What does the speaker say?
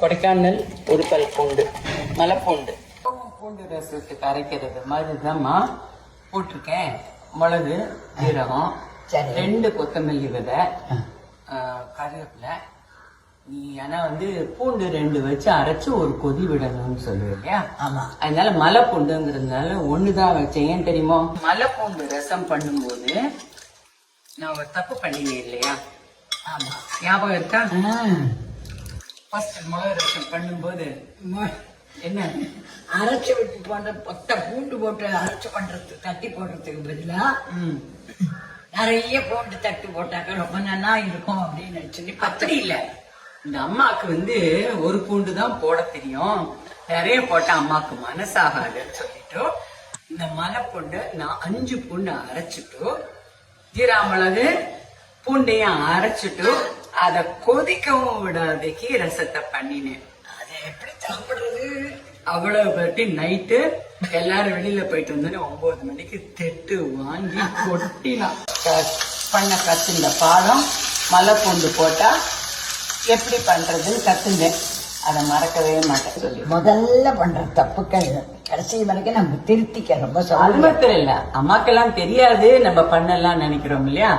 கொடைக்கானல் ஒரு பல் பூண்டு, மலைப்பூண்டு, பூண்டு ரசத்துக்கு அரைக்கிறது மாதிரிதான்மா போட்டிருக்கேன். மிளகு, ஜீரகம், 2 கொத்தமல்லி விதை, கருவேப்பிலை. நீ ஆனா பூண்டு 2 வச்சு அரைச்சு ஒரு கொதி விடணும்னு சொல்லுவேன் இல்லையா? ஆமா. அதனால மலைப்பூண்டுங்கிறதுனால 1 தான் வச்சேன். ஏன் தெரியுமோ? மலைப்பூண்டு ரசம் பண்ணும்போது நான் ஒரு தப்பு பண்ணினேன் இல்லையா? ஆமா, ஞாபகம் இருக்கா? ஃபர்ஸ்ட் மிளகு ரசம் பண்ணும்போது என்ன அரைச்சு விட்டு போன்ற பொட்டை பூண்டு போட்டு அரைச்சு பண்றதுக்கு தட்டி போடுறதுக்கு பதிலா நிறைய பூண்டு தட்டி போட்டாக்க ரொம்ப நல்லா இருக்கும் அப்படின்னு சொல்லி. அப்படி இல்ல, இந்த அம்மாவுக்கு ஒரு பூண்டு தான் போட தெரியும், நிறைய போட்டா அம்மாவுக்கு மனசாகாதுன்னு சொல்லிட்டு இந்த மலைப்பூண்டு நான் 5 பூண்டு அரைச்சிட்டு, ஜீரா மிளகு பூண்டையும் அரைச்சிட்டு அத கொதிக்கவும் விடாதக்கு ரசத்தை பண்ணினேன். அதை எப்படி சாப்பிடுறது? அவ்வளவு பற்றி நைட்டு எல்லாரும் வெளியில போயிட்டு வந்தோடனே 9 மணிக்கு தெட்டு வாங்கி கொட்டிலாம் பண்ண கத்துந்த பாடம் மலைப்பூண்டு போட்டா எப்படி பண்றதுன்னு கத்துந்தேன். அதை மறக்கவே மாட்டேன் சொல்லி. முதல்ல பண்ற தப்புக்கள் கடைசி வரைக்கும் நம்ம திருத்திக்க ரொம்ப அது மாத்திரம் இல்ல, அம்மாக்கெல்லாம் தெரியாது நம்ம பண்ணலாம் நினைக்கிறோம் இல்லையா?